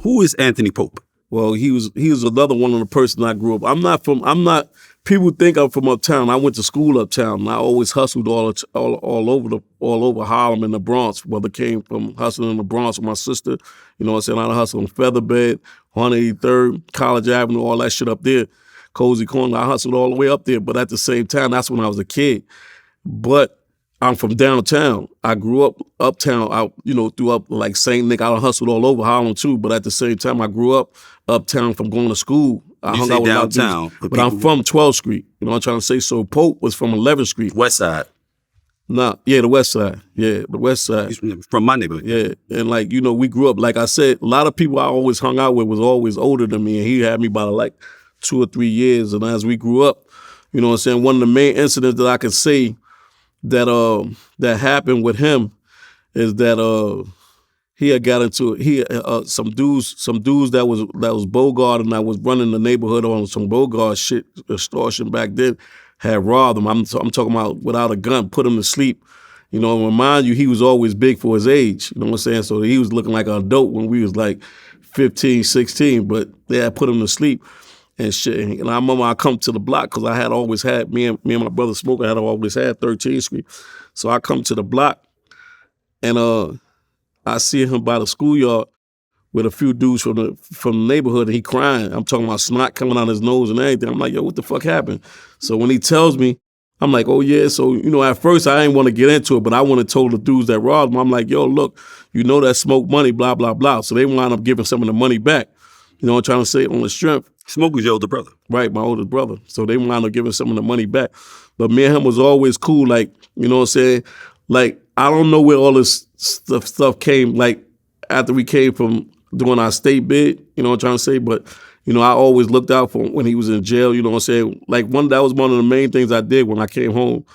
Who is Anthony Pope? Well, he was another one of the person I grew up. People think I'm from uptown. I went to school uptown, and I always hustled all over Harlem and the Bronx. Whether it came from hustling in the Bronx with my sister, you know what I'm saying? I hustled on Featherbed, 183rd, College Avenue, all that shit up there, Cozy Corner. I hustled all the way up there, but at the same time, that's when I was a kid. But I'm from downtown. I grew up uptown, throughout like St. Nick. I hustled all over Harlem too, but at the same time, I grew up uptown from going to school. I hung out with downtown, but I'm from 12th Street. You know what I'm trying to say? So Pope was from 11th Street. West Side. Nah, yeah, the West Side. Yeah, the West Side. He's from my neighborhood. Yeah, and we grew up, like I said, a lot of people I always hung out with was always older than me, and he had me by like 2 or 3 years. And as we grew up, you know what I'm saying, one of the main incidents that I can say that happened with him is that he had got into some dudes that was Bogart and that was running the neighborhood on some Bogart shit, extortion back then, had robbed him. I'm talking about without a gun, put him to sleep. You know, and remind you, he was always big for his age. You know what I'm saying? So he was looking like an adult when we was like 15, 16, but they had put him to sleep and shit. And I remember I come to the block because I had always had, me and my brother Smoker had always had 13th Street. So I come to the block and I see him by the schoolyard with a few dudes from the neighborhood, and he crying. I'm talking about snot coming out his nose and everything. I'm like, yo, what the fuck happened? So when he tells me, I'm like, oh yeah. So, at first I didn't want to get into it, but I went and told the dudes that robbed him. I'm like, yo, look, that Smoke money, blah, blah, blah. So they wound up giving some of the money back. You know what I'm trying to say? On the strength. Smoke was your older brother. Right, my older brother. So they wound up giving some of the money back. But me and him was always cool, like, you know what I'm saying? Like, I don't know where all this stuff came, like, after we came from doing our state bid, you know what I'm trying to say? But, I always looked out for him when he was in jail, you know what I'm saying? Like, that was one of the main things I did when I came home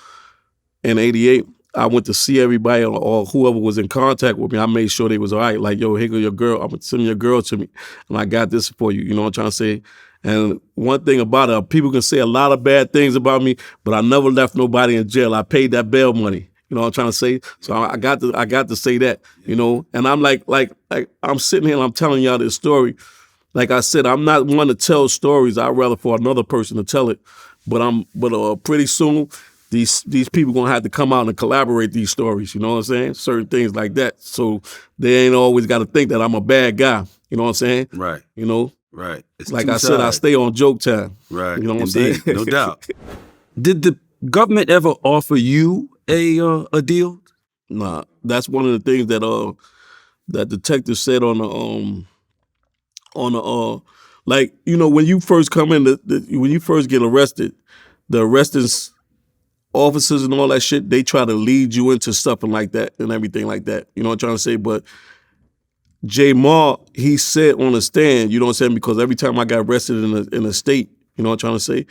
in 88. I went to see everybody or whoever was in contact with me. I made sure they was all right. Like, yo, here go your girl. I'm going to send your girl to me. And I got this for you. You know what I'm trying to say? And one thing about it, people can say a lot of bad things about me, but I never left nobody in jail. I paid that bail money. You know what I'm trying to say? So I got to say that, And I'm like I'm sitting here and I'm telling y'all this story. Like I said, I'm not one to tell stories. I'd rather for another person to tell it. But pretty soon, these people gonna have to come out and collaborate these stories. You know what I'm saying? Certain things like that. So they ain't always got to think that I'm a bad guy. You know what I'm saying? Right. Right. It's like I said, I stay on joke time. Right. You know what I'm saying? No doubt. Did the government ever offer you a deal? Nah, that's one of the things that detectives said on the when you first come in, when you first get arrested, the arresting officers and all that shit, they try to lead you into something like that and everything like that. You know what I'm trying to say? But J. Ma, he said on the stand, you know what I'm saying? Because every time I got arrested in a state, you know what I'm trying to say?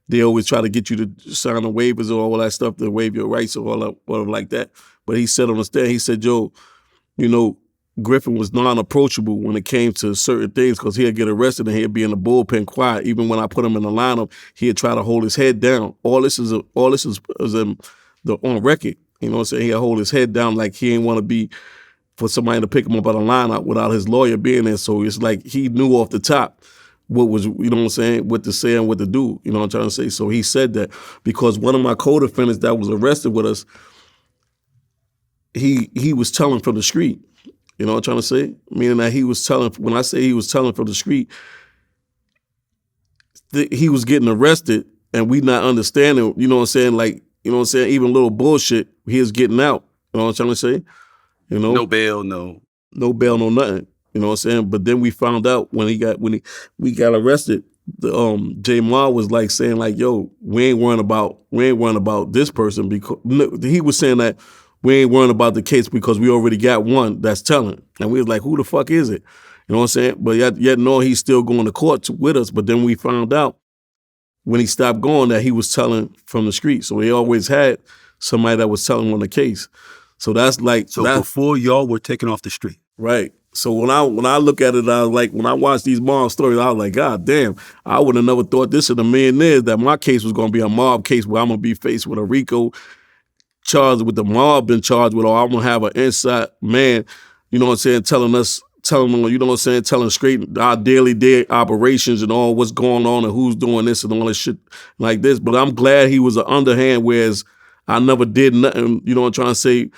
They always try to get you to sign the waivers or all that stuff to waive your rights or all like that. But he said on the stand, he said, yo, Griffin was non-approachable when it came to certain things because he'd get arrested and he'd be in the bullpen quiet. Even when I put him in the lineup, he'd try to hold his head down. All this is on record. You know what I'm saying? He'd hold his head down like he ain't want to be for somebody to pick him up out of lineup without his lawyer being there. So it's like he knew off the top what was, you know what I'm saying, what to say and what to do. You know what I'm trying to say? So he said that because one of my co-defendants that was arrested with us, he was telling from the street. You know what I'm trying to say? Meaning that he was telling, when I say he was telling from the street, he was getting arrested and we not understanding, you know what I'm saying? Like, you know what I'm saying? Even little bullshit, he is getting out. You know what I'm trying to say? No bail, no bail, no nothing. You know what I'm saying? But then we found out when we got arrested, the J. Ma was like saying like, yo, we ain't worrying about this person because he was saying that we ain't worrying about the case because we already got one that's telling. And we was like, who the fuck is it? You know what I'm saying? But yet no, he's still going to court with us. But then we found out when he stopped going that he was telling from the street. So he always had somebody that was telling on the case. So that's like... So before y'all were taken off the street. Right. So when I look at it, I was like, when I watch these mob stories, I was like, God damn, I would have never thought this in a million years that my case was going to be a mob case where I'm going to be faced with a RICO charged with the mob been charged with, or I'm going to have an inside man, you know what I'm saying, telling us telling them, you know what I'm saying, telling straight our daily operations and all what's going on and who's doing this and all this shit like this. But I'm glad he was an underhand, whereas I never did nothing, you know what I'm trying to say,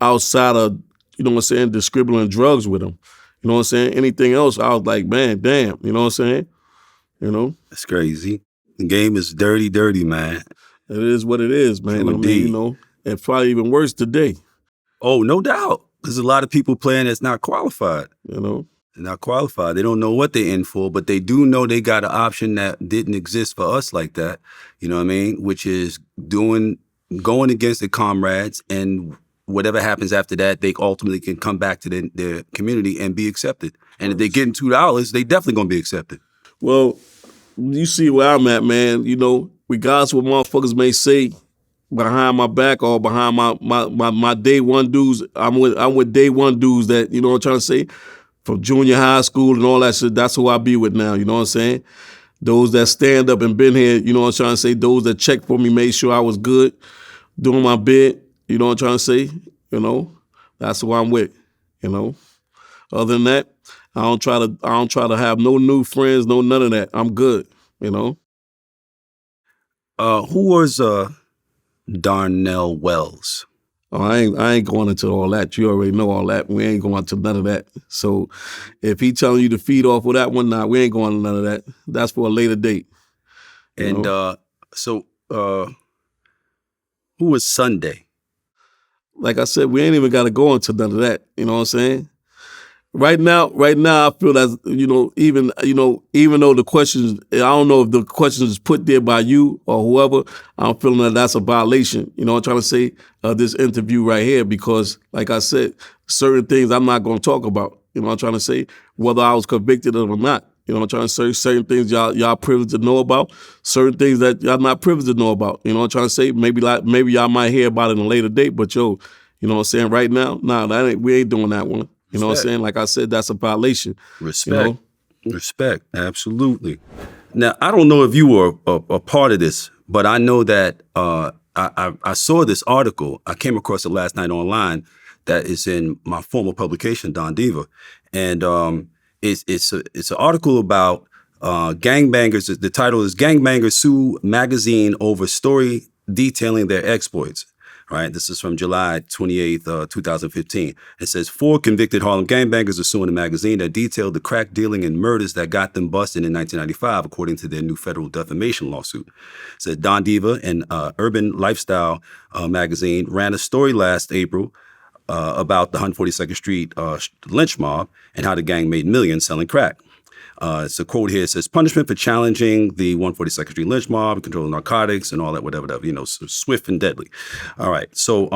outside of, you know what I'm saying, distributing drugs with him. You know what I'm saying? Anything else, I was like, man, damn, you know what I'm saying? You know? That's crazy. The game is dirty, dirty, man. It is what it is, man. True I mean, you know, and probably even worse today. Oh, no doubt. There's a lot of people playing that's not qualified. You know? They're not qualified. They don't know what they're in for, but they do know they got an option that didn't exist for us like that. You know what I mean? Which is going against their comrades, and whatever happens after that, they ultimately can come back to their community and be accepted. And if they're getting $2, they definitely gonna be accepted. Well, you see where I'm at, man. You know, regardless of what motherfuckers may say behind my back or behind my day one dudes, I'm with day one dudes that, you know what I'm trying to say, from junior high school and all that shit. That's who I be with now, you know what I'm saying? Those that stand up and been here, you know what I'm trying to say, those that checked for me, made sure I was good, doing my bit, you know what I'm trying to say, you know? That's who I'm with, you know? Other than that, I don't try to have no new friends, no none of that. I'm good, you know? Who was Darnell Wells? Oh, I ain't going into all that. You already know all that. We ain't going into none of that. So if he telling you to feed off of that one, nah, we ain't going to none of that. That's for a later date. And who was Sunday? Like I said, we ain't even got to go into none of that. You know what I'm saying? Right now, I feel that, even though the questions, I don't know if the questions is put there by you or whoever, I'm feeling that that's a violation, you know what I'm trying to say, this interview right here, because like I said, certain things I'm not going to talk about, you know what I'm trying to say, whether I was convicted of it or not. You know what I'm trying to say? Certain things y'all privileged to know about, certain things that y'all not privileged to know about. You know what I'm trying to say? Maybe y'all might hear about it in a later date, but you know what I'm saying? Right now, nah, we ain't doing that one. You know what I'm saying? Like I said, that's a violation. Respect. You know? Respect. Absolutely. Now, I don't know if you were a part of this, but I know that I saw this article. I came across it last night online that is in my former publication, Don Diva. And it's an article about gangbangers. The title is Gangbangers Sue Magazine Over Story Detailing Their Exploits. Right, this is from July 28th, 2015. It says 4 convicted Harlem gangbangers are suing a magazine that detailed the crack dealing and murders that got them busted in 1995, according to their new federal defamation lawsuit. It said Don Diva, an urban lifestyle magazine, ran a story last April about the 142nd Street Lynch Mob and how the gang made millions selling crack. It's a quote here. It says, punishment for challenging the 142nd Street Lynch Mob, controlling narcotics and all that, whatever, swift and deadly. All right. So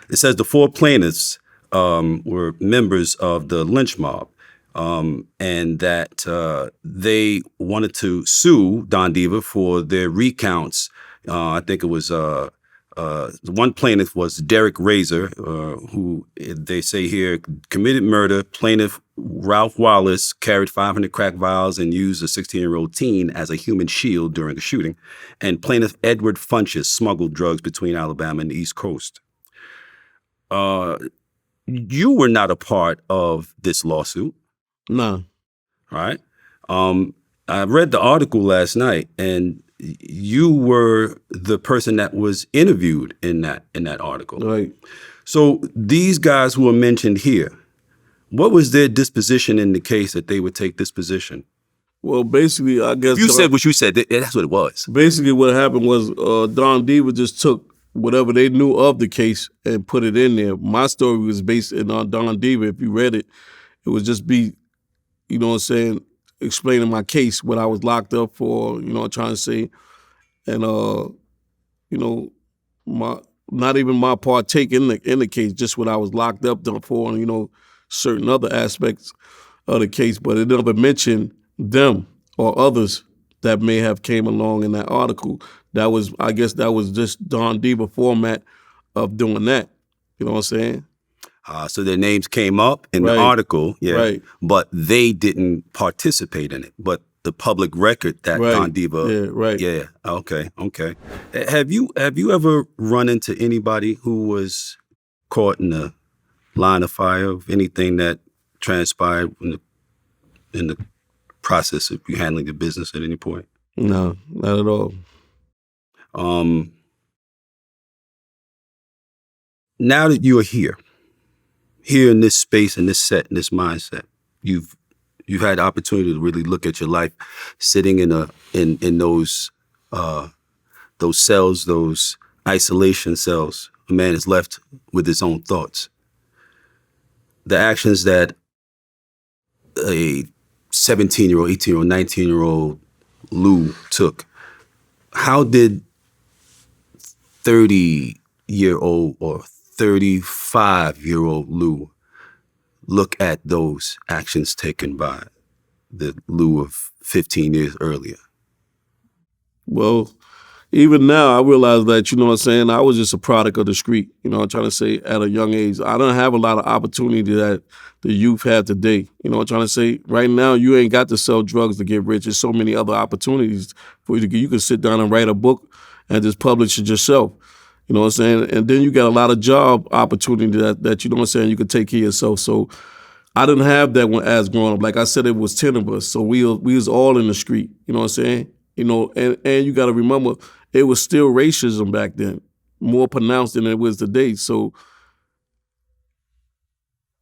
it says the 4 plaintiffs were members of the Lynch Mob and that they wanted to sue Don Diva for their recounts. I think it was one plaintiff was Derek Razor, who they say here committed murder. Plaintiff Ralph Wallace carried 500 crack vials and used a 16-year-old teen as a human shield during a shooting. And plaintiff Edward Funches smuggled drugs between Alabama and the East Coast. You were not a part of this lawsuit. No. All right. I read the article last night, and you were the person that was interviewed in that article. Right. So these guys who are mentioned here, what was their disposition in the case that they would take this position? Well, basically, I guess... You said what you said. That's what it was. Basically, what happened was Don Diva just took whatever they knew of the case and put it in there. My story was based on Don Diva. If you read it, it would just be, you know what I'm saying, explaining my case, what I was locked up for, you know what I'm trying to say. And, not even my partake in the case, just what I was locked up for, and, certain other aspects of the case, but it never mentioned them or others that may have came along in that article. I guess that was just Don Diva format of doing that. You know what I'm saying? So their names came up in the article, but they didn't participate in it. But the public record that Don Diva, okay. Have you ever run into anybody who was caught in the line of fire of anything that transpired in the process of you handling the business at any point? No, not at all. Now that you are here in this space, in this set, in this mindset, you've had the opportunity to really look at your life, sitting in those cells, those isolation cells. A man is left with his own thoughts. The actions that a 17-year-old, 18-year-old, 19-year-old Lou took, how did 30-year-old or 35-year-old Lou look at those actions taken by the Lou of 15 years earlier? Well, even now, I realize that, you know what I'm saying, I was just a product of the street, you know what I'm trying to say, at a young age. I don't have a lot of opportunity that the youth have today. You know what I'm trying to say? Right now, you ain't got to sell drugs to get rich. There's so many other opportunities for you to get. You can sit down and write a book and just publish it yourself. You know what I'm saying? And then you got a lot of job opportunity that you know what I'm saying, you can take care of yourself. So I didn't have that when as growing up. Like I said, it was 10 of us. So we was all in the street. You know what I'm saying? You know, and you got to remember, it was still racism back then, more pronounced than it was today. So,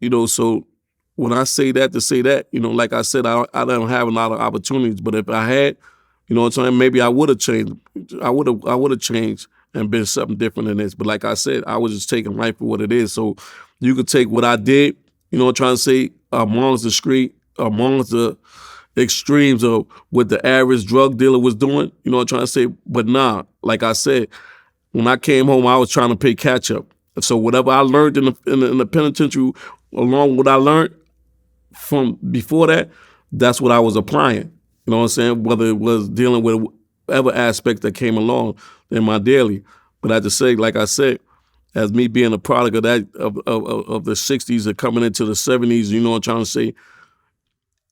you know, so when I say that, to say that, you know, like I said, I don't have a lot of opportunities. But if I had, you know what I'm saying, maybe I would have changed. I would have changed and been something different than this. But like I said, I was just taking life for what it is. So you could take what I did, you know what I'm trying to say, amongst the street, amongst the extremes of what the average drug dealer was doing, you know what I'm trying to say? But nah, like I said, when I came home, I was trying to play catch up. So whatever I learned in the penitentiary, along with what I learned from before that, that's what I was applying. You know what I'm saying? Whether it was dealing with whatever aspect that came along in my daily. But I have to say, like I said, as me being a product of that of the 60s and coming into the 70s, you know what I'm trying to say,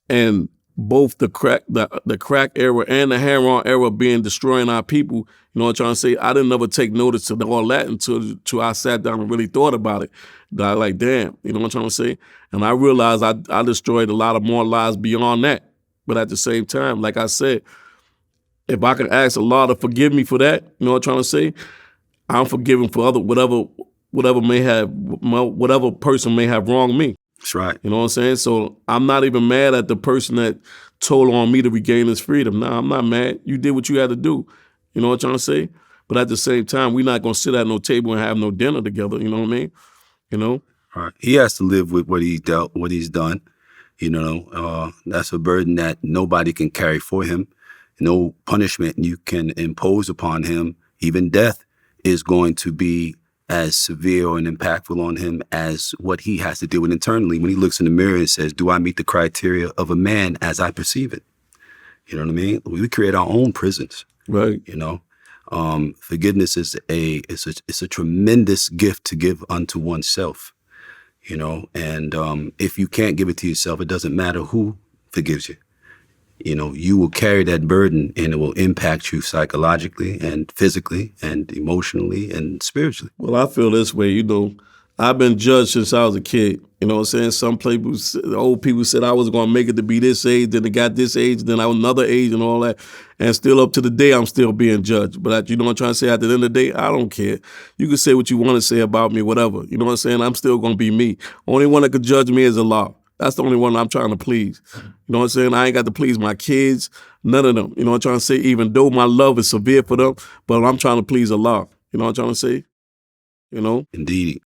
and both the crack era and the heroin era being destroying our people, you know what I'm trying to say? I didn't ever take notice of all that until I sat down and really thought about it. I like, damn, you know what I'm trying to say? And I realized I destroyed a lot of more lives beyond that. But at the same time, like I said, if I can ask Allah to forgive me for that, you know what I'm trying to say? I'm forgiven for whatever person may have wronged me. That's right. You know what I'm saying? So I'm not even mad at the person that told on me to regain his freedom. Nah, I'm not mad. You did what you had to do. You know what I'm trying to say? But at the same time, we're not going to sit at no table and have no dinner together. You know what I mean? You know? All right. He has to live with what he's done. You know, that's a burden that nobody can carry for him. No punishment you can impose upon him, even death, is going to be as severe and impactful on him as what he has to deal with internally when he looks in the mirror and says, do I meet the criteria of a man as I perceive it? You know what I mean? We create our own prisons. Right. You know, forgiveness is a tremendous gift to give unto oneself, you know, and if you can't give it to yourself, it doesn't matter who forgives you. You know, you will carry that burden and it will impact you psychologically and physically and emotionally and spiritually. Well, I feel this way, you know, I've been judged since I was a kid. You know what I'm saying? Some people, the old people said I was going to make it to be this age, then it got this age, then I was another age and all that. And still up to the day, I'm still being judged. But you know what I'm trying to say? At the end of the day, I don't care. You can say what you want to say about me, whatever. You know what I'm saying? I'm still going to be me. Only one that could judge me is Allah. That's the only one I'm trying to please. You know what I'm saying? I ain't got to please my kids, none of them. You know what I'm trying to say? Even though my love is severe for them, but I'm trying to please Allah. You know what I'm trying to say? You know? Indeed.